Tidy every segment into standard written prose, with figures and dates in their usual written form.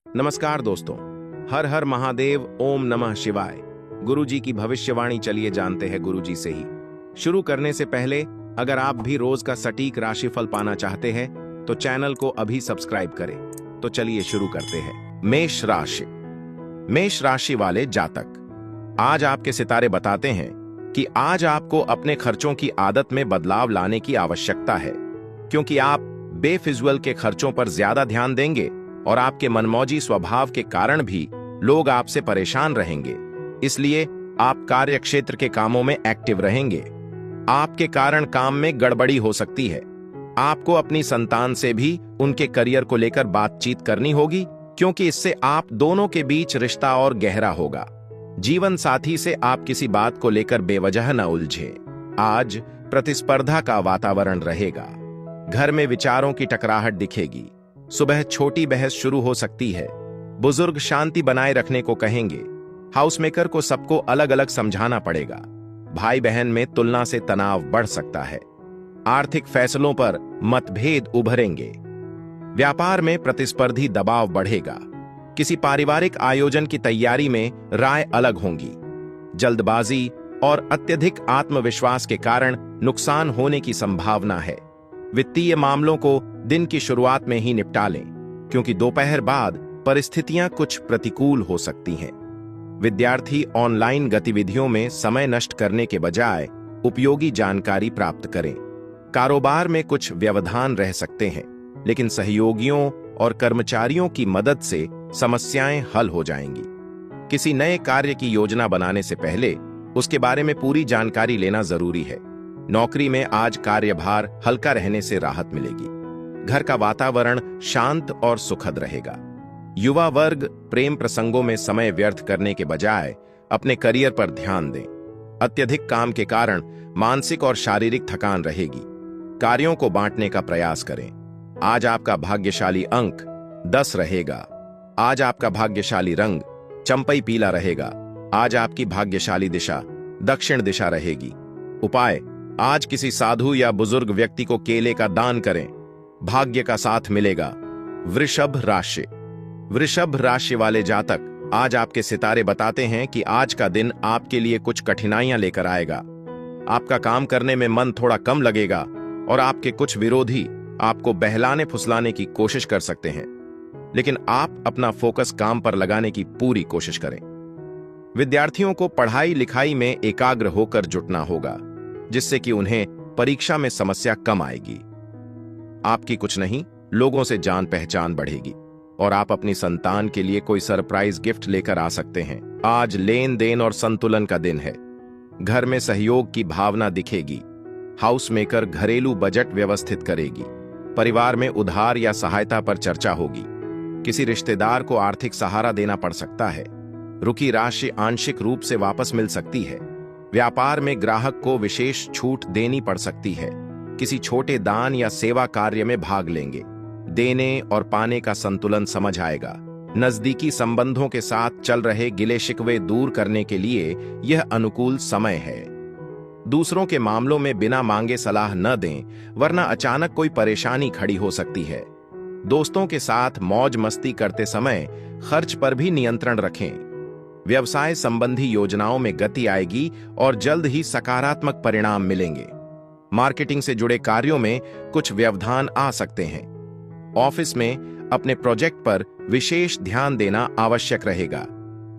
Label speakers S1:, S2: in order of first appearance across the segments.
S1: नमस्कार दोस्तों। हर हर महादेव, ओम नमः शिवाय। गुरुजी की भविष्यवाणी चलिए जानते हैं गुरुजी से ही। शुरू करने से पहले अगर आप भी रोज का सटीक राशिफल पाना चाहते हैं तो चैनल को अभी सब्सक्राइब करें। तो चलिए शुरू करते हैं। मेष राशि। मेष राशि वाले जातक, आज आपके सितारे बताते हैं कि आज आपको अपने खर्चों की आदत में बदलाव लाने की आवश्यकता है, क्योंकि आप बेफिजूल के खर्चों पर ज्यादा ध्यान देंगे और आपके मनमौजी स्वभाव के कारण भी लोग आपसे परेशान रहेंगे। इसलिए आप कार्य क्षेत्र के कामों में एक्टिव रहेंगे। आपके कारण काम में गड़बड़ी हो सकती है। आपको अपनी संतान से भी उनके करियर को लेकर बातचीत करनी होगी, क्योंकि इससे आप दोनों के बीच रिश्ता और गहरा होगा। जीवन साथी से आप किसी बात को लेकर बेवजह न उलझे। आज प्रतिस्पर्धा का वातावरण रहेगा। घर में विचारों की टकराहट दिखेगी। सुबह छोटी बहस शुरू हो सकती है। बुजुर्ग शांति बनाए रखने को कहेंगे। हाउसमेकर को सबको अलग अलग समझाना पड़ेगा। भाई बहन में तुलना से तनाव बढ़ सकता है। आर्थिक फैसलों पर मतभेद उभरेंगे। व्यापार में प्रतिस्पर्धी दबाव बढ़ेगा। किसी पारिवारिक आयोजन की तैयारी में राय अलग होंगी। जल्दबाजी और अत्यधिक आत्मविश्वास के कारण नुकसान होने की संभावना है। वित्तीय मामलों को दिन की शुरुआत में ही निपटा लें, क्योंकि दोपहर बाद परिस्थितियां कुछ प्रतिकूल हो सकती हैं। विद्यार्थी ऑनलाइन गतिविधियों में समय नष्ट करने के बजाय उपयोगी जानकारी प्राप्त करें। कारोबार में कुछ व्यवधान रह सकते हैं, लेकिन सहयोगियों और कर्मचारियों की मदद से समस्याएं हल हो जाएंगी। किसी नए कार्य की योजना बनाने से पहले उसके बारे में पूरी जानकारी लेना जरूरी है। नौकरी में आज कार्यभार हल्का रहने से राहत मिलेगी। घर का वातावरण शांत और सुखद रहेगा। युवा वर्ग प्रेम प्रसंगों में समय व्यर्थ करने के बजाय अपने करियर पर ध्यान दें। अत्यधिक काम के कारण मानसिक और शारीरिक थकान रहेगी। कार्यों को बांटने का प्रयास करें। आज आपका भाग्यशाली अंक 10 रहेगा। आज आपका भाग्यशाली रंग चंपई पीला रहेगा। आज आपकी भाग्यशाली दिशा दक्षिण दिशा रहेगी। उपाय, आज किसी साधु या बुजुर्ग व्यक्ति को केले का दान करें। भाग्य का साथ मिलेगा। वृषभ राशि। वृषभ राशि वाले जातक, आज आपके सितारे बताते हैं कि आज का दिन आपके लिए कुछ कठिनाइयां लेकर आएगा। आपका काम करने में मन थोड़ा कम लगेगा और आपके कुछ विरोधी आपको बहलाने फुसलाने की कोशिश कर सकते हैं, लेकिन आप अपना फोकस काम पर लगाने की पूरी कोशिश करें। विद्यार्थियों को पढ़ाई लिखाई में एकाग्र होकर जुटना होगा, जिससे कि उन्हें परीक्षा में समस्या कम आएगी। आपकी कुछ नहीं, लोगों से जान पहचान बढ़ेगी और आप अपनी संतान के लिए कोई सरप्राइज गिफ्ट लेकर आ सकते हैं। आज लेन देन और संतुलन का दिन है। घर में सहयोग की भावना दिखेगी। हाउस मेकर घरेलू बजट व्यवस्थित करेगी। परिवार में उधार या सहायता पर चर्चा होगी। किसी रिश्तेदार को आर्थिक सहारा देना पड़ सकता है। रुकी राशि आंशिक रूप से वापस मिल सकती है। व्यापार में ग्राहक को विशेष छूट देनी पड़ सकती है। किसी छोटे दान या सेवा कार्य में भाग लेंगे। देने और पाने का संतुलन समझ आएगा। नजदीकी संबंधों के साथ चल रहे गिले शिकवे दूर करने के लिए यह अनुकूल समय है। दूसरों के मामलों में बिना मांगे सलाह न दें, वरना अचानक कोई परेशानी खड़ी हो सकती है। दोस्तों के साथ मौज मस्ती करते समय खर्च पर भी नियंत्रण रखें। व्यवसाय संबंधी योजनाओं में गति आएगी और जल्द ही सकारात्मक परिणाम मिलेंगे। मार्केटिंग से जुड़े कार्यों में कुछ व्यवधान आ सकते हैं। ऑफिस में अपने प्रोजेक्ट पर विशेष ध्यान देना आवश्यक रहेगा।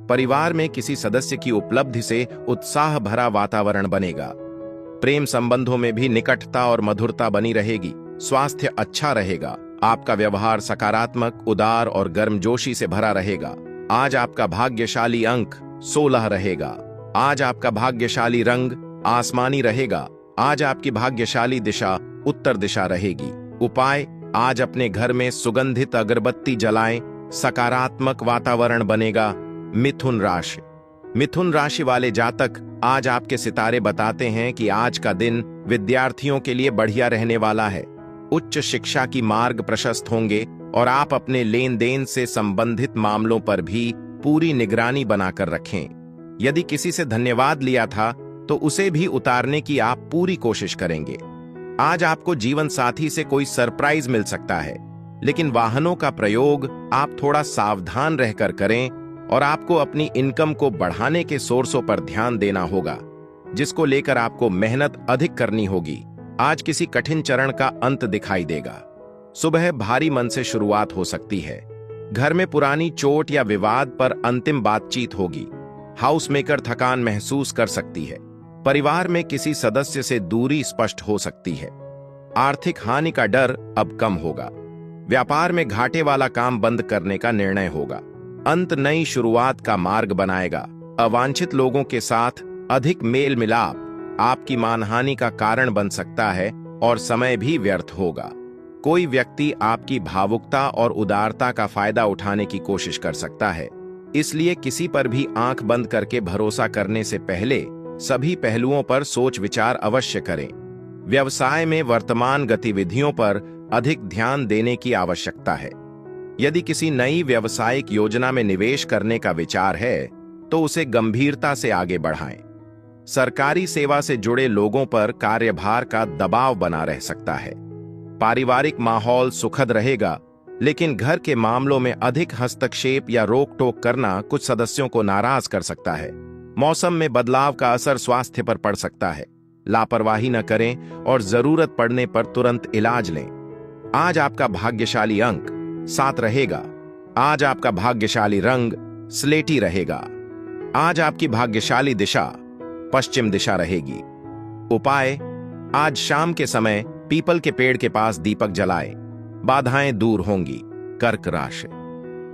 S1: परिवार में किसी सदस्य की उपलब्धि से उत्साह भरा वातावरण बनेगा। प्रेम संबंधों में भी निकटता और मधुरता बनी रहेगी। स्वास्थ्य अच्छा रहेगा। आपका व्यवहार सकारात्मक, उदार और गर्मजोशी से भरा रहेगा। आज आपका भाग्यशाली अंक 16 रहेगा। आज आपका भाग्यशाली रंग आसमानी रहेगा। आज आपकी भाग्यशाली दिशा उत्तर दिशा रहेगी। उपाय, आज अपने घर में सुगंधित अगरबत्ती जलाएं। सकारात्मक वातावरण बनेगा। मिथुन राशि। मिथुन राशि वाले जातक, आज आपके सितारे बताते हैं कि आज का दिन विद्यार्थियों के लिए बढ़िया रहने वाला है। उच्च शिक्षा की मार्ग प्रशस्त होंगे और आप अपने लेन देन से संबंधित मामलों पर भी पूरी निगरानी बनाकर रखें। यदि किसी से धन्यवाद लिया था तो उसे भी उतारने की आप पूरी कोशिश करेंगे। आज आपको जीवन साथी से कोई सरप्राइज मिल सकता है। लेकिन वाहनों का प्रयोग आप थोड़ा सावधान रहकर करें और आपको अपनी इनकम को बढ़ाने के सोर्सों पर ध्यान देना होगा, जिसको लेकर आपको मेहनत अधिक करनी होगी। आज किसी कठिन चरण का अंत दिखाई देगा। सुबह भारी मन से शुरुआत हो सकती है। घर में पुरानी चोट या विवाद पर अंतिम बातचीत होगी। हाउस मेकर थकान महसूस कर सकती है। परिवार में किसी सदस्य से दूरी स्पष्ट हो सकती है। आर्थिक हानि का डर अब कम होगा। व्यापार में घाटे वाला काम बंद करने का निर्णय होगा। अंत नई शुरुआत का मार्ग बनाएगा। अवांछित लोगों के साथ अधिक मेल मिलाप आपकी मानहानि का कारण बन सकता है और समय भी व्यर्थ होगा। कोई व्यक्ति आपकी भावुकता और उदारता का फायदा उठाने की कोशिश कर सकता है, इसलिए किसी पर भी आंख बंद करके भरोसा करने से पहले सभी पहलुओं पर सोच विचार अवश्य करें। व्यवसाय में वर्तमान गतिविधियों पर अधिक ध्यान देने की आवश्यकता है। यदि किसी नई व्यावसायिक योजना में निवेश करने का विचार है तो उसे गंभीरता से आगे बढ़ाएं। सरकारी सेवा से जुड़े लोगों पर कार्यभार का दबाव बना रह सकता है। पारिवारिक माहौल सुखद रहेगा, लेकिन घर के मामलों में अधिक हस्तक्षेप या रोक टोक करना कुछ सदस्यों को नाराज कर सकता है। मौसम में बदलाव का असर स्वास्थ्य पर पड़ सकता है। लापरवाही न करें और जरूरत पड़ने पर तुरंत इलाज लें। आज आपका भाग्यशाली अंक 7 रहेगा। आज आपका भाग्यशाली रंग स्लेटी रहेगा। आज आपकी भाग्यशाली दिशा पश्चिम दिशा रहेगी। उपाय, आज शाम के समय पीपल के पेड़ के पास दीपक जलाएं, बाधाएं दूर होंगी। कर्क राशि।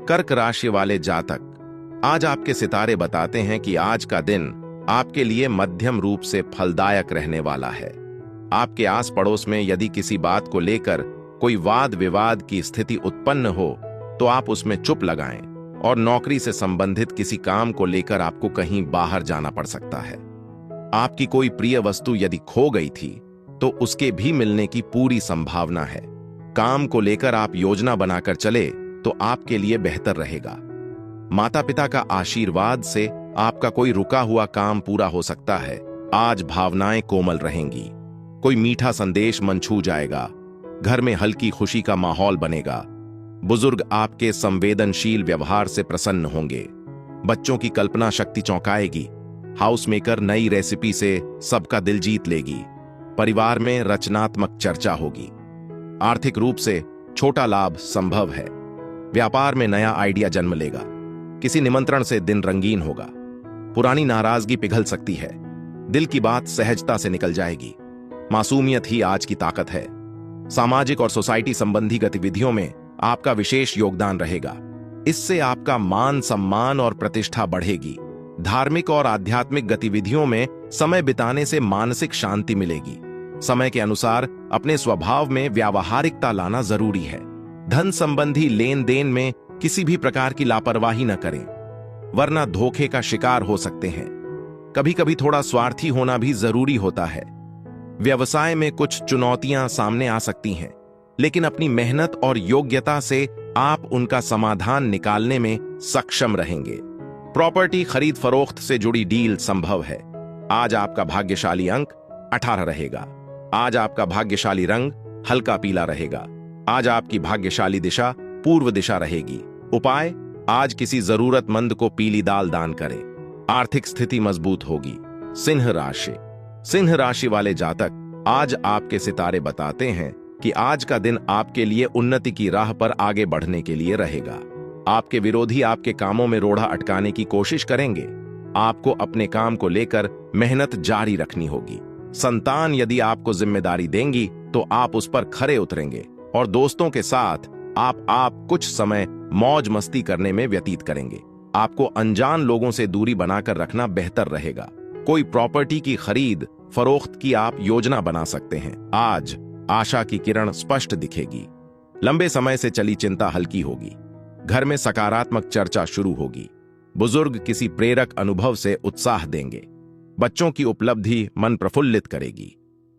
S1: कर्क राशि वाले जातक, आज आपके सितारे बताते हैं कि आज का दिन आपके लिए मध्यम रूप से फलदायक रहने वाला है। आपके आस पड़ोस में यदि किसी बात को लेकर कोई वाद विवाद की स्थिति उत्पन्न हो तो आप उसमें चुप लगाएं, और नौकरी से संबंधित किसी काम को लेकर आपको कहीं बाहर जाना पड़ सकता है। आपकी कोई प्रिय वस्तु यदि खो गई थी तो उसके भी मिलने की पूरी संभावना है। काम को लेकर आप योजना बनाकर चले तो आपके लिए बेहतर रहेगा। माता पिता का आशीर्वाद से आपका कोई रुका हुआ काम पूरा हो सकता है। आज भावनाएं कोमल रहेंगी। कोई मीठा संदेश मन छू जाएगा। घर में हल्की खुशी का माहौल बनेगा। बुजुर्ग आपके संवेदनशील व्यवहार से प्रसन्न होंगे। बच्चों की कल्पना शक्ति चौंकाएगी। हाउस मेकर नई रेसिपी से सबका दिल जीत लेगी। परिवार में रचनात्मक चर्चा होगी। आर्थिक रूप से छोटा लाभ संभव है। व्यापार में नया आइडिया जन्म लेगा। किसी निमंत्रण से दिन रंगीन होगा। पुरानी नाराजगी पिघल सकती है। दिल की बात सहजता से निकल जाएगी। मासूमियत ही आज की ताकत है। सामाजिक और सोसाइटी संबंधी गतिविधियों में आपका विशेष योगदान रहेगा। इससे आपका मान सम्मान और प्रतिष्ठा बढ़ेगी। धार्मिक और आध्यात्मिक गतिविधियों में समय बिताने से मानसिक शांति मिलेगी। समय के अनुसार अपने स्वभाव में व्यावहारिकता लाना जरूरी है। धन संबंधी लेन देन में किसी भी प्रकार की लापरवाही न करें, वरना धोखे का शिकार हो सकते हैं। कभी कभी थोड़ा स्वार्थी होना भी जरूरी होता है। व्यवसाय में कुछ चुनौतियां सामने आ सकती हैं, लेकिन अपनी मेहनत और योग्यता से आप उनका समाधान निकालने में सक्षम रहेंगे। प्रॉपर्टी खरीद फरोख्त से जुड़ी डील संभव है। आज आपका भाग्यशाली अंक 18 रहेगा। आज आपका भाग्यशाली रंग हल्का पीला रहेगा। आज आपकी भाग्यशाली दिशा पूर्व दिशा रहेगी। उपाय, आज किसी जरूरतमंद को पीली दाल दान करें। आर्थिक स्थिति मजबूत होगी। सिंह राशि। सिंह राशि वाले जातक, आज आपके सितारे बताते हैं कि आज का दिन आपके लिए उन्नति की राह पर आगे बढ़ने के लिए रहेगा। आपके विरोधी आपके कामों में रोड़ा अटकाने की कोशिश करेंगे। आपको अपने काम को लेकर मेहनत जारी रखनी होगी। संतान यदि आपको जिम्मेदारी देंगी तो आप उस पर खरे उतरेंगे, और दोस्तों के साथ आप कुछ समय मौज मस्ती करने में व्यतीत करेंगे। आपको अनजान लोगों से दूरी बनाकर रखना बेहतर रहेगा। कोई प्रॉपर्टी की खरीद फरोख्त की आप योजना बना सकते हैं। आज आशा की किरण स्पष्ट दिखेगी। लंबे समय से चली चिंता हल्की होगी। घर में सकारात्मक चर्चा शुरू होगी। बुजुर्ग किसी प्रेरक अनुभव से उत्साह देंगे। बच्चों की उपलब्धि मन प्रफुल्लित करेगी।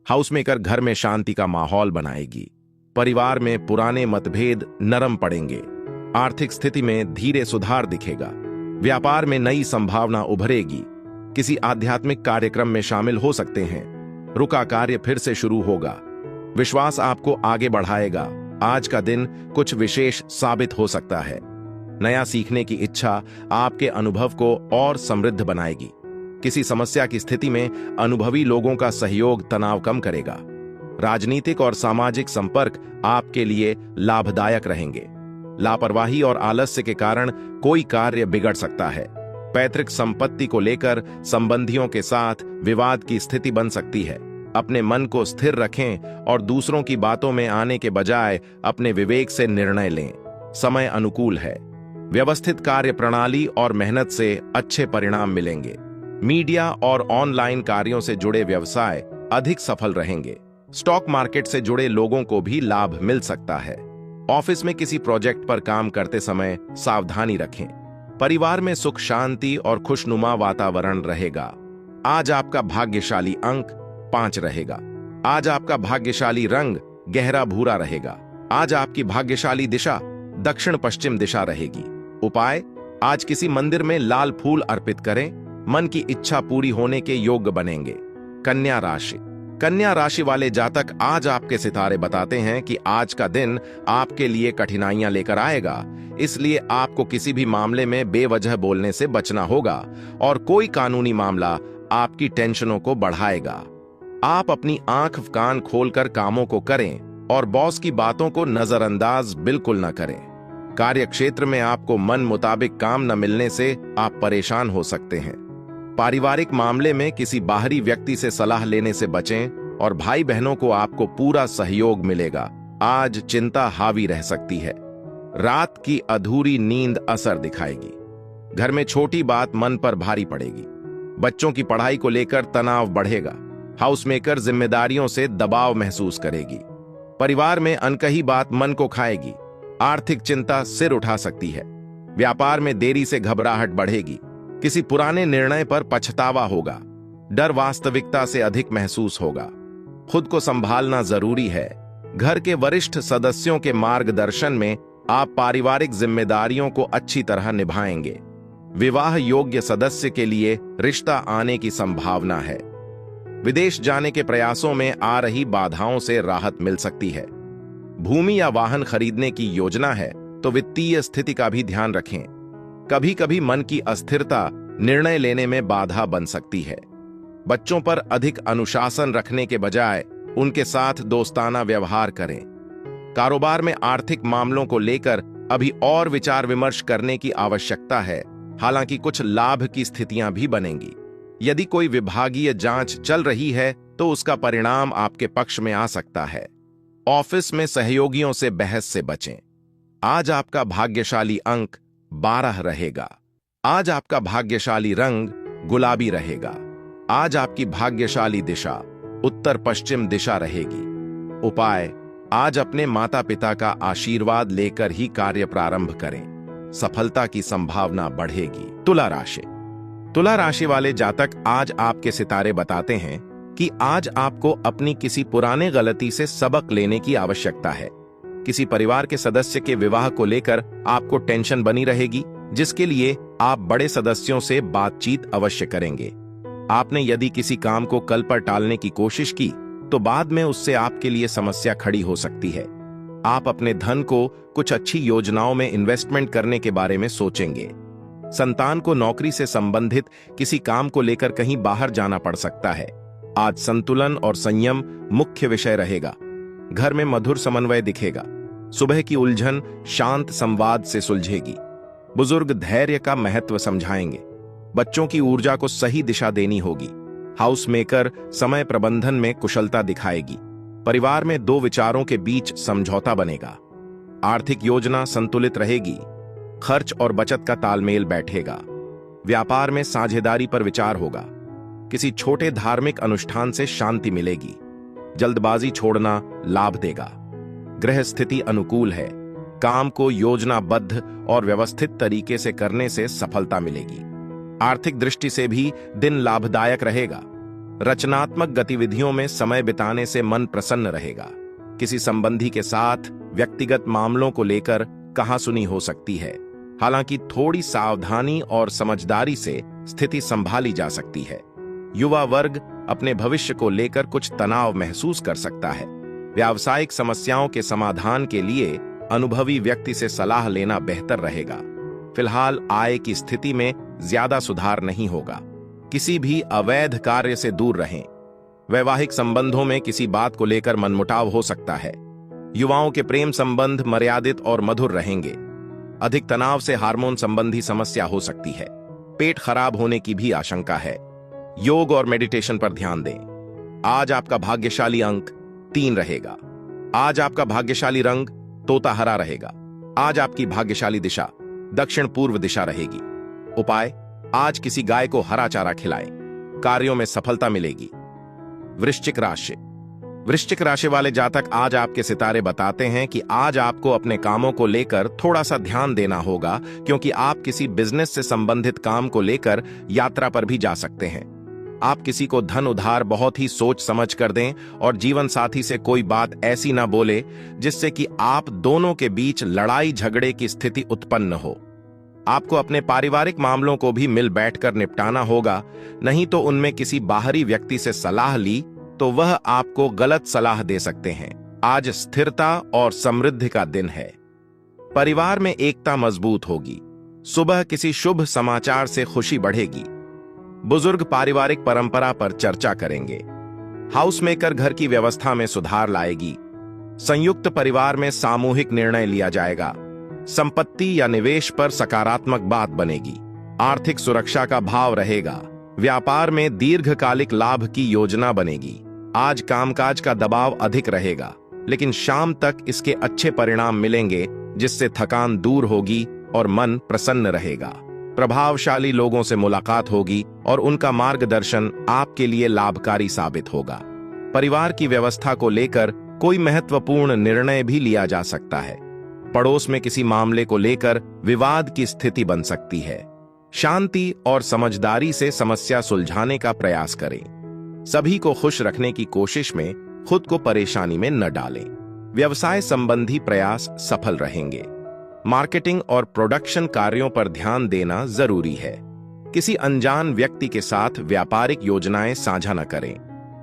S1: हाउसमेकर घर में शांति का माहौल बनाएगी। परिवार में पुराने मतभेद नरम पड़ेंगे। आर्थिक स्थिति में धीरे सुधार दिखेगा। व्यापार में नई संभावना उभरेगी। किसी आध्यात्मिक कार्यक्रम में शामिल हो सकते हैं। रुका कार्य फिर से शुरू होगा। विश्वास आपको आगे बढ़ाएगा। आज का दिन कुछ विशेष साबित हो सकता है। नया सीखने की इच्छा आपके अनुभव को और समृद्ध बनाएगी। किसी समस्या की स्थिति में अनुभवी लोगों का सहयोग तनाव कम करेगा। राजनीतिक और सामाजिक संपर्क आपके लिए लाभदायक रहेंगे। लापरवाही और आलस्य के कारण कोई कार्य बिगड़ सकता है। पैतृक संपत्ति को लेकर संबंधियों के साथ विवाद की स्थिति बन सकती है। अपने मन को स्थिर रखें और दूसरों की बातों में आने के बजाय अपने विवेक से निर्णय लें। समय अनुकूल है। व्यवस्थित कार्य प्रणाली और मेहनत से अच्छे परिणाम मिलेंगे। मीडिया और ऑनलाइन कार्यों से जुड़े व्यवसाय अधिक सफल रहेंगे। स्टॉक मार्केट से जुड़े लोगों को भी लाभ मिल सकता है। ऑफिस में किसी प्रोजेक्ट पर काम करते समय सावधानी रखें। परिवार में सुख शांति और खुशनुमा वातावरण रहेगा। आज आपका भाग्यशाली अंक 5 रहेगा। आज आपका भाग्यशाली रंग गहरा भूरा रहेगा। आज आपकी भाग्यशाली दिशा दक्षिण पश्चिम दिशा रहेगी। उपाय, आज किसी मंदिर में लाल फूल अर्पित करें। मन की इच्छा पूरी होने के योग्य बनेंगे। कन्या राशि। कन्या राशि वाले जातक, आज आपके सितारे बताते हैं कि आज का दिन आपके लिए कठिनाइयां लेकर आएगा। इसलिए आपको किसी भी मामले में बेवजह बोलने से बचना होगा और कोई कानूनी मामला आपकी टेंशनों को बढ़ाएगा। आप अपनी आंख कान खोलकर कामों को करें और बॉस की बातों को नजरअंदाज बिल्कुल न करें। कार्य क्षेत्र में आपको मन मुताबिक काम न मिलने से आप परेशान हो सकते हैं। पारिवारिक मामले में किसी बाहरी व्यक्ति से सलाह लेने से बचें और भाई बहनों को आपको पूरा सहयोग मिलेगा। आज चिंता हावी रह सकती है। रात की अधूरी नींद असर दिखाएगी। घर में छोटी बात मन पर भारी पड़ेगी। बच्चों की पढ़ाई को लेकर तनाव बढ़ेगा। हाउसमेकर जिम्मेदारियों से दबाव महसूस करेगी। परिवार में अनकही बात मन को खाएगी। आर्थिक चिंता सिर उठा सकती है। व्यापार में देरी से घबराहट बढ़ेगी। किसी पुराने निर्णय पर पछतावा होगा। डर वास्तविकता से अधिक महसूस होगा। खुद को संभालना जरूरी है। घर के वरिष्ठ सदस्यों के मार्गदर्शन में आप पारिवारिक जिम्मेदारियों को अच्छी तरह निभाएंगे। विवाह योग्य सदस्य के लिए रिश्ता आने की संभावना है। विदेश जाने के प्रयासों में आ रही बाधाओं से राहत मिल सकती है। भूमि या वाहन खरीदने की योजना है तो वित्तीय स्थिति का भी ध्यान रखें। कभी कभी मन की अस्थिरता निर्णय लेने में बाधा बन सकती है। बच्चों पर अधिक अनुशासन रखने के बजाय उनके साथ दोस्ताना व्यवहार करें। कारोबार में आर्थिक मामलों को लेकर अभी और विचार विमर्श करने की आवश्यकता है। हालांकि कुछ लाभ की स्थितियां भी बनेंगी। यदि कोई विभागीय जांच चल रही है तो उसका परिणाम आपके पक्ष में आ सकता है। ऑफिस में सहयोगियों से बहस से बचें। आज आपका भाग्यशाली अंक 12 रहेगा। आज आपका भाग्यशाली रंग गुलाबी रहेगा। आज आपकी भाग्यशाली दिशा उत्तर पश्चिम दिशा रहेगी। उपाय, आज अपने माता पिता का आशीर्वाद लेकर ही कार्य प्रारंभ करें। सफलता की संभावना बढ़ेगी। तुला राशि। तुला राशि वाले जातक, आज आपके सितारे बताते हैं कि आज आपको अपनी किसी पुराने गलती से सबक लेने की आवश्यकता है। किसी परिवार के सदस्य के विवाह को लेकर आपको टेंशन बनी रहेगी, जिसके लिए आप बड़े सदस्यों से बातचीत अवश्य करेंगे। आपने यदि किसी काम को कल पर टालने की कोशिश की तो बाद में उससे आपके लिए समस्या खड़ी हो सकती है। आप अपने धन को कुछ अच्छी योजनाओं में इन्वेस्टमेंट करने के बारे में सोचेंगे। संतान को नौकरी से संबंधित किसी काम को लेकर कहीं बाहर जाना पड़ सकता है। आज संतुलन और संयम मुख्य विषय रहेगा। घर में मधुर समन्वय दिखेगा। सुबह की उलझन शांत संवाद से सुलझेगी। बुजुर्ग धैर्य का महत्व समझाएंगे। बच्चों की ऊर्जा को सही दिशा देनी होगी। हाउस मेकर समय प्रबंधन में कुशलता दिखाएगी। परिवार में दो विचारों के बीच समझौता बनेगा। आर्थिक योजना संतुलित रहेगी। खर्च और बचत का तालमेल बैठेगा। व्यापार में साझेदारी पर विचार होगा। किसी छोटे धार्मिक अनुष्ठान से शांति मिलेगी। जल्दबाजी छोड़ना लाभ देगा। गृह स्थिति अनुकूल है। काम को योजनाबद्ध और व्यवस्थित तरीके से करने से सफलता मिलेगी। आर्थिक दृष्टि से भी दिन लाभदायक रहेगा। रचनात्मक गतिविधियों में समय बिताने से मन प्रसन्न रहेगा। किसी संबंधी के साथ व्यक्तिगत मामलों को लेकर कहासुनी हो सकती है। हालांकि थोड़ी सावधानी और समझदारी से स्थिति संभाली जा सकती है। युवा वर्ग अपने भविष्य को लेकर कुछ तनाव महसूस कर सकता है। व्यावसायिक समस्याओं के समाधान के लिए अनुभवी व्यक्ति से सलाह लेना बेहतर रहेगा। फिलहाल आय की स्थिति में ज्यादा सुधार नहीं होगा। किसी भी अवैध कार्य से दूर रहें। वैवाहिक संबंधों में किसी बात को लेकर मनमुटाव हो सकता है। युवाओं के प्रेम संबंध मर्यादित और मधुर रहेंगे। अधिक तनाव से हार्मोन संबंधी समस्या हो सकती है। पेट खराब होने की भी आशंका है। योग और मेडिटेशन पर ध्यान दें। आज आपका भाग्यशाली अंक 3 रहेगा। आज आपका भाग्यशाली रंग तोता हरा रहेगा। आज आपकी भाग्यशाली दिशा दक्षिण पूर्व दिशा रहेगी। उपाय, आज किसी गाय को हरा चारा खिलाएं। कार्यों में सफलता मिलेगी। वृश्चिक राशि। वृश्चिक राशि वाले जातक, आज आपके सितारे बताते हैं कि आज आपको अपने कामों को लेकर थोड़ा सा ध्यान देना होगा, क्योंकि आप किसी बिजनेस से संबंधित काम को लेकर यात्रा पर भी जा सकते हैं। आप किसी को धन उधार बहुत ही सोच समझ कर दें और जीवन साथी से कोई बात ऐसी ना बोले जिससे कि आप दोनों के बीच लड़ाई झगड़े की स्थिति उत्पन्न हो। आपको अपने पारिवारिक मामलों को भी मिल बैठकर निपटाना होगा, नहीं तो उनमें किसी बाहरी व्यक्ति से सलाह ली तो वह आपको गलत सलाह दे सकते हैं। आज स्थिरता और समृद्धि का दिन है। परिवार में एकता मजबूत होगी। सुबह किसी शुभ समाचार से खुशी बढ़ेगी। बुजुर्ग पारिवारिक परंपरा पर चर्चा करेंगे। हाउसमेकर घर की व्यवस्था में सुधार लाएगी। संयुक्त परिवार में सामूहिक निर्णय लिया जाएगा। संपत्ति या निवेश पर सकारात्मक बात बनेगी। आर्थिक सुरक्षा का भाव रहेगा। व्यापार में दीर्घकालिक लाभ की योजना बनेगी। आज कामकाज का दबाव अधिक रहेगा, लेकिन शाम तक इसके अच्छे परिणाम मिलेंगे, जिससे थकान दूर होगी और मन प्रसन्न रहेगा। प्रभावशाली लोगों से मुलाकात होगी और उनका मार्गदर्शन आपके लिए लाभकारी साबित होगा। परिवार की व्यवस्था को लेकर कोई महत्वपूर्ण निर्णय भी लिया जा सकता है। पड़ोस में किसी मामले को लेकर विवाद की स्थिति बन सकती है। शांति और समझदारी से समस्या सुलझाने का प्रयास करें। सभी को खुश रखने की कोशिश में खुद को परेशानी में न डालें। व्यवसाय संबंधी प्रयास सफल रहेंगे। मार्केटिंग और प्रोडक्शन कार्यों पर ध्यान देना जरूरी है। किसी अनजान व्यक्ति के साथ व्यापारिक योजनाएं साझा न करें।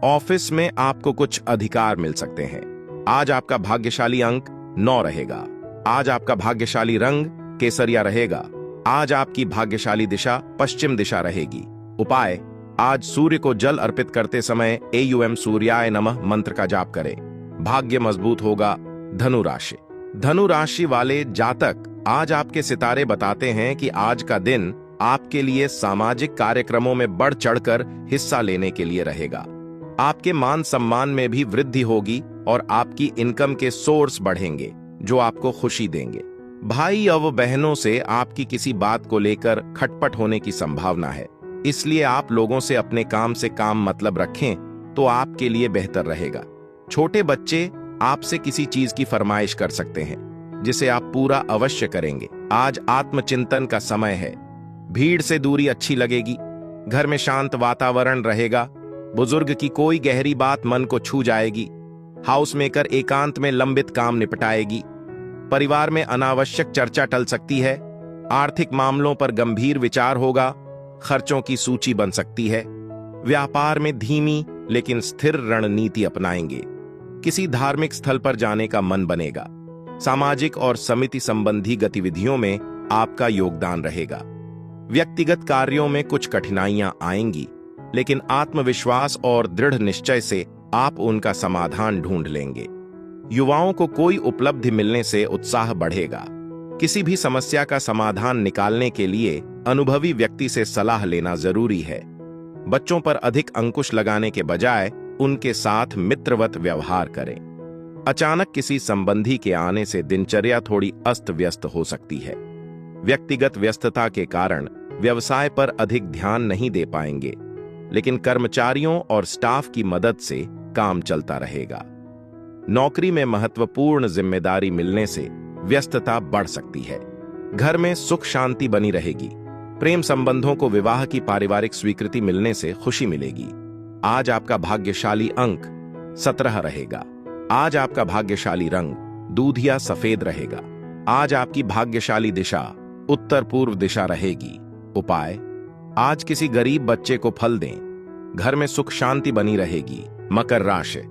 S1: ऑफिस में आपको कुछ अधिकार मिल सकते हैं। आज आपका भाग्यशाली अंक 9 रहेगा। आज आपका भाग्यशाली रंग केसरिया रहेगा। आज आपकी भाग्यशाली दिशा पश्चिम दिशा रहेगी। उपाय, आज सूर्य को जल अर्पित करते समय एयुएम सूर्याय नमः मंत्र का जाप करें। भाग्य मजबूत होगा। धनु राशि। धनु राशि वाले जातक, आज आपके सितारे बताते हैं कि आज का दिन आपके लिए सामाजिक कार्यक्रमों में बढ़ चढ़कर हिस्सा लेने के लिए रहेगा। आपके मान सम्मान में भी वृद्धि होगी और आपकी इनकम के सोर्स बढ़ेंगे, जो आपको खुशी देंगे। भाई और बहनों से आपकी किसी बात को लेकर खटपट होने की संभावना है, इसलिए आप लोगों से अपने काम से काम मतलब रखें तो आपके लिए बेहतर रहेगा। छोटे बच्चे आपसे किसी चीज की फरमाइश कर सकते हैं, जिसे आप पूरा अवश्य करेंगे। आज आत्मचिंतन का समय है। भीड़ से दूरी अच्छी लगेगी। घर में शांत वातावरण रहेगा। बुजुर्ग की कोई गहरी बात मन को छू जाएगी। हाउसमेकर एकांत में लंबित काम निपटाएगी। परिवार में अनावश्यक चर्चा टल सकती है। आर्थिक मामलों पर गंभीर विचार होगा। खर्चों की सूची बन सकती है। व्यापार में धीमी लेकिन स्थिर रणनीति अपनाएंगे। किसी धार्मिक स्थल पर जाने का मन बनेगा। सामाजिक और समिति संबंधी गतिविधियों में आपका योगदान रहेगा। व्यक्तिगत कार्यों में कुछ कठिनाइयां आएंगी, लेकिन आत्मविश्वास और दृढ़ निश्चय से आप उनका समाधान ढूंढ लेंगे। युवाओं को कोई उपलब्धि मिलने से उत्साह बढ़ेगा। किसी भी समस्या का समाधान निकालने के लिए अनुभवी व्यक्ति से सलाह लेना जरूरी है। बच्चों पर अधिक अंकुश लगाने के बजाय उनके साथ मित्रवत व्यवहार करें। अचानक किसी संबंधी के आने से दिनचर्या थोड़ी अस्त व्यस्त हो सकती है। व्यक्तिगत व्यस्तता के कारण व्यवसाय पर अधिक ध्यान नहीं दे पाएंगे, लेकिन कर्मचारियों और स्टाफ की मदद से काम चलता रहेगा। नौकरी में महत्वपूर्ण जिम्मेदारी मिलने से व्यस्तता बढ़ सकती है। घर में सुख शांति बनी रहेगी। प्रेम संबंधों को विवाह की पारिवारिक स्वीकृति मिलने से खुशी मिलेगी। आज आपका भाग्यशाली अंक 17 रहेगा। आज आपका भाग्यशाली रंग दूधिया सफेद रहेगा। आज आपकी भाग्यशाली दिशा उत्तर पूर्व दिशा रहेगी। उपाय, आज किसी गरीब बच्चे को फल दें। घर में सुख शांति बनी रहेगी। मकर राशि।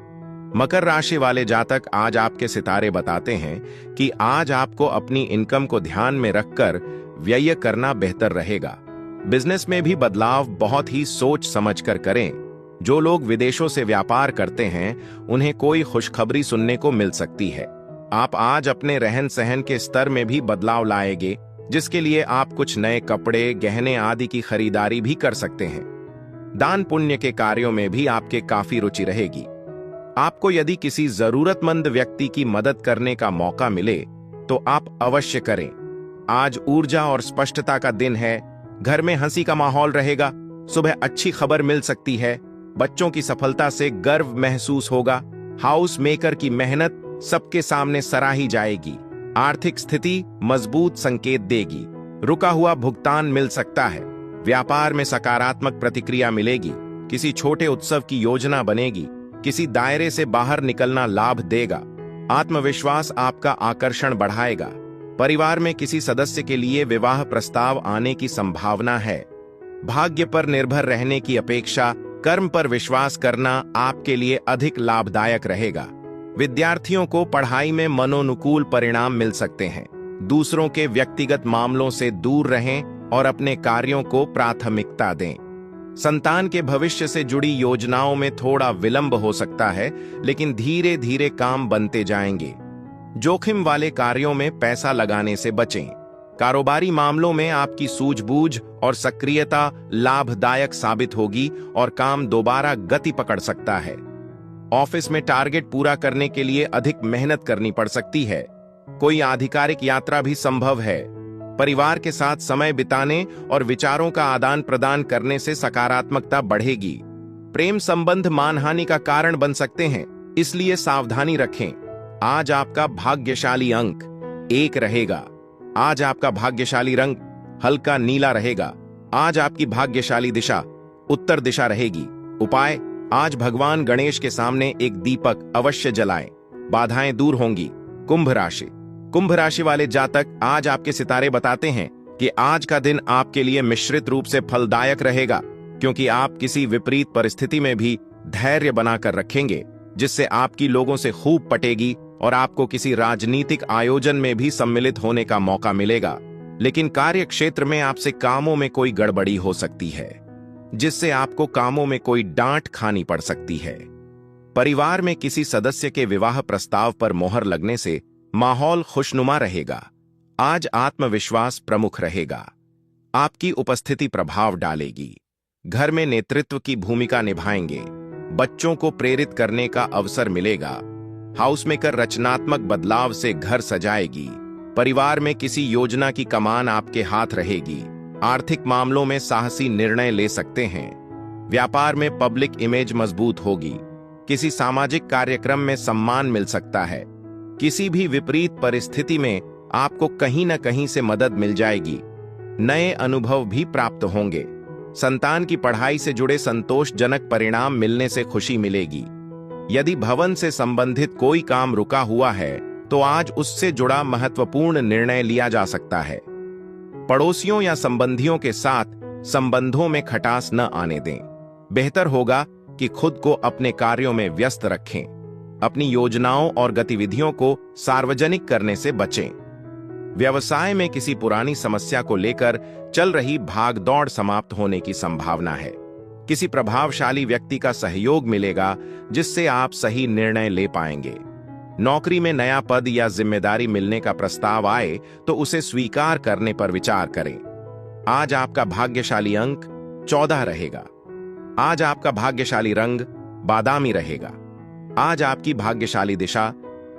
S1: मकर राशि वाले जातक, आज आपके सितारे बताते हैं कि आज आपको अपनी इनकम को ध्यान में रखकर व्यय करना बेहतर रहेगा। बिजनेस में भी बदलाव बहुत ही सोच समझकर करें। जो लोग विदेशों से व्यापार करते हैं उन्हें कोई खुशखबरी सुनने को मिल सकती है। आप आज अपने रहन सहन के स्तर में भी बदलाव लाएंगे, जिसके लिए आप कुछ नए कपड़े, गहने आदि की खरीदारी भी कर सकते हैं। दान पुण्य के कार्यों में भी आपके काफी रुचि रहेगी। आपको यदि किसी जरूरतमंद व्यक्ति की मदद करने का मौका मिले तो आप अवश्य करें। आज ऊर्जा और स्पष्टता का दिन है। घर में हंसी का माहौल रहेगा। सुबह अच्छी खबर मिल सकती है। बच्चों की सफलता से गर्व महसूस होगा। हाउस मेकर की मेहनत सबके सामने सराही जाएगी। आर्थिक स्थिति मजबूत संकेत देगी। रुका हुआ भुगतान मिल सकता है। व्यापार में सकारात्मक प्रतिक्रिया मिलेगी। किसी छोटे उत्सव की योजना बनेगी। किसी दायरे से बाहर निकलना लाभ देगा। आत्मविश्वास आपका आकर्षण बढ़ाएगा। परिवार में किसी सदस्य के लिए विवाह प्रस्ताव आने की संभावना है। भाग्य पर निर्भर रहने की अपेक्षा कर्म पर विश्वास करना आपके लिए अधिक लाभदायक रहेगा। विद्यार्थियों को पढ़ाई में मनोनुकूल परिणाम मिल सकते हैं। दूसरों के व्यक्तिगत मामलों से दूर रहें और अपने कार्यों को प्राथमिकता दें। संतान के भविष्य से जुड़ी योजनाओं में थोड़ा विलंब हो सकता है, लेकिन धीरे धीरे काम बनते जाएंगे। जोखिम वाले कार्यों में पैसा लगाने से बचें। कारोबारी मामलों में आपकी सूझबूझ और सक्रियता लाभदायक साबित होगी और काम दोबारा गति पकड़ सकता है। ऑफिस में टारगेट पूरा करने के लिए अधिक मेहनत करनी पड़ सकती है। कोई आधिकारिक यात्रा भी संभव है। परिवार के साथ समय बिताने और विचारों का आदान प्रदान करने से सकारात्मकता बढ़ेगी। प्रेम संबंध मानहानि का कारण बन सकते हैं, इसलिए सावधानी रखें। आज आपका भाग्यशाली अंक 1 रहेगा। आज आपका भाग्यशाली रंग हल्का नीला रहेगा। आज आपकी भाग्यशाली दिशा उत्तर दिशा रहेगी। उपाय, आज भगवान गणेश के सामने एक दीपक अवश्य जलाएं। बाधाएं दूर होंगी। कुंभ राशि। कुंभ राशि वाले जातक, आज आपके सितारे बताते हैं कि आज का दिन आपके लिए मिश्रित रूप से फलदायक रहेगा, क्योंकि आप किसी विपरीत परिस्थिति में भी धैर्य बनाकर रखेंगे, जिससे आपकी लोगों से खूब पटेगी और आपको किसी राजनीतिक आयोजन में भी सम्मिलित होने का मौका मिलेगा। लेकिन कार्य क्षेत्र में आपसे कामों में कोई गड़बड़ी हो सकती है, जिससे आपको कामों में कोई डांट खानी पड़ सकती है। परिवार में किसी सदस्य के विवाह प्रस्ताव पर मोहर लगने से माहौल खुशनुमा रहेगा। आज आत्मविश्वास प्रमुख रहेगा। आपकी उपस्थिति प्रभाव डालेगी। घर में नेतृत्व की भूमिका निभाएंगे। बच्चों को प्रेरित करने का अवसर मिलेगा। हाउसमेकर रचनात्मक बदलाव से घर सजाएगी। परिवार में किसी योजना की कमान आपके हाथ रहेगी। आर्थिक मामलों में साहसी निर्णय ले सकते हैं। व्यापार में पब्लिक इमेज मजबूत होगी। किसी सामाजिक कार्यक्रम में सम्मान मिल सकता है। किसी भी विपरीत परिस्थिति में आपको कहीं न कहीं से मदद मिल जाएगी। नए अनुभव भी प्राप्त होंगे। संतान की पढ़ाई से जुड़े संतोषजनक परिणाम मिलने से खुशी मिलेगी। यदि भवन से संबंधित कोई काम रुका हुआ है तो आज उससे जुड़ा महत्वपूर्ण निर्णय लिया जा सकता है। पड़ोसियों या संबंधियों के साथ संबंधों में खटास न आने दें। बेहतर होगा कि खुद को अपने कार्यों में व्यस्त रखें। अपनी योजनाओं और गतिविधियों को सार्वजनिक करने से बचें। व्यवसाय में किसी पुरानी समस्या को लेकर चल रही भागदौड़ समाप्त होने की संभावना है। किसी प्रभावशाली व्यक्ति का सहयोग मिलेगा, जिससे आप सही निर्णय ले पाएंगे। नौकरी में नया पद या जिम्मेदारी मिलने का प्रस्ताव आए तो उसे स्वीकार करने पर विचार करें। आज आपका भाग्यशाली अंक 14 रहेगा। आज आपका भाग्यशाली रंग बादामी रहेगा। आज आपकी भाग्यशाली दिशा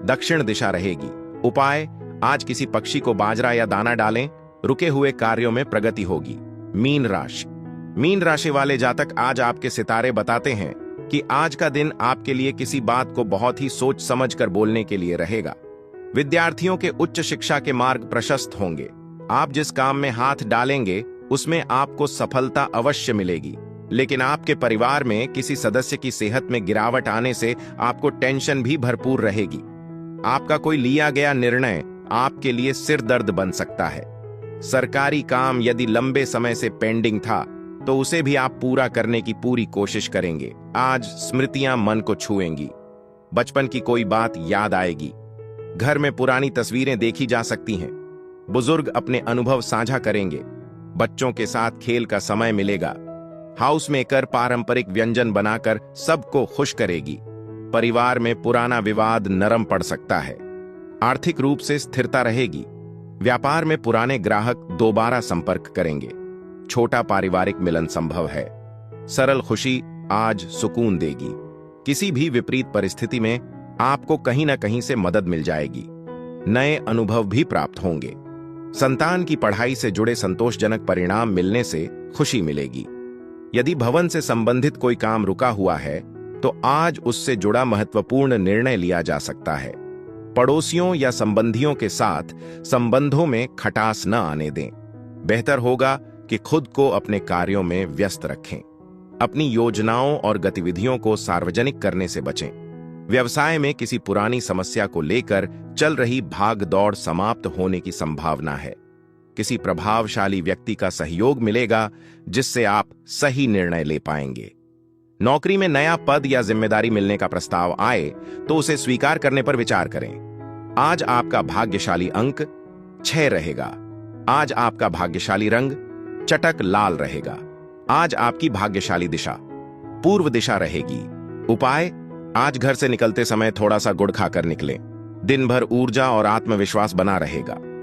S1: दक्षिण दिशा रहेगी। उपाय, आज किसी पक्षी को बाजरा या दाना डालें। रुके हुए कार्यों में प्रगति होगी। मीन राशि। मीन राशि वाले जातक, आज आपके सितारे बताते हैं कि आज का दिन आपके लिए किसी बात को बहुत ही सोच समझ कर बोलने के लिए रहेगा। विद्यार्थियों के उच्च शिक्षा के मार्ग प्रशस्त होंगे। आप जिस काम में हाथ डालेंगे उसमें आपको सफलता अवश्य मिलेगी, लेकिन आपके परिवार में किसी सदस्य की सेहत में गिरावट आने से आपको टेंशन भी भरपूर रहेगी। आपका कोई लिया गया निर्णय आपके लिए सिर दर्द बन सकता है। सरकारी काम यदि लंबे समय से पेंडिंग था तो उसे भी आप पूरा करने की पूरी कोशिश करेंगे। आज स्मृतियां मन को छुएंगी। बचपन की कोई बात याद आएगी। घर में पुरानी तस्वीरें देखी जा सकती हैं। बुजुर्ग अपने अनुभव साझा करेंगे। बच्चों के साथ खेल का समय मिलेगा। हाउस मेकर पारंपरिक व्यंजन बनाकर सबको खुश करेगी। परिवार में पुराना विवाद नरम पड़ सकता है। आर्थिक रूप से स्थिरता रहेगी। व्यापार में पुराने ग्राहक दोबारा संपर्क करेंगे। छोटा पारिवारिक मिलन संभव है। सरल खुशी आज सुकून देगी। किसी भी विपरीत परिस्थिति में आपको कहीं ना कहीं से मदद मिल जाएगी। नए अनुभव भी प्राप्त होंगे। संतान की पढ़ाई से जुड़े संतोषजनक परिणाम मिलने से खुशी मिलेगी। यदि भवन से संबंधित कोई काम रुका हुआ है तो आज उससे जुड़ा महत्वपूर्ण निर्णय लिया जा सकता है। पड़ोसियों या संबंधियों के साथ संबंधों में खटास न आने दें। बेहतर होगा कि खुद को अपने कार्यों में व्यस्त रखें। अपनी योजनाओं और गतिविधियों को सार्वजनिक करने से बचें। व्यवसाय में किसी पुरानी समस्या को लेकर चल रही भाग दौड़ समाप्त होने की संभावना है। किसी प्रभावशाली व्यक्ति का सहयोग मिलेगा जिससे आप सही निर्णय ले पाएंगे। नौकरी में नया पद या जिम्मेदारी मिलने का प्रस्ताव आए तो उसे स्वीकार करने पर विचार करें। आज आपका भाग्यशाली अंक 6 रहेगा। आज आपका भाग्यशाली रंग चटक लाल रहेगा। आज आपकी भाग्यशाली दिशा पूर्व दिशा रहेगी। उपाय, आज घर से निकलते समय थोड़ा सा गुड़ खाकर निकलें। दिन भर ऊर्जा और आत्मविश्वास बना रहेगा।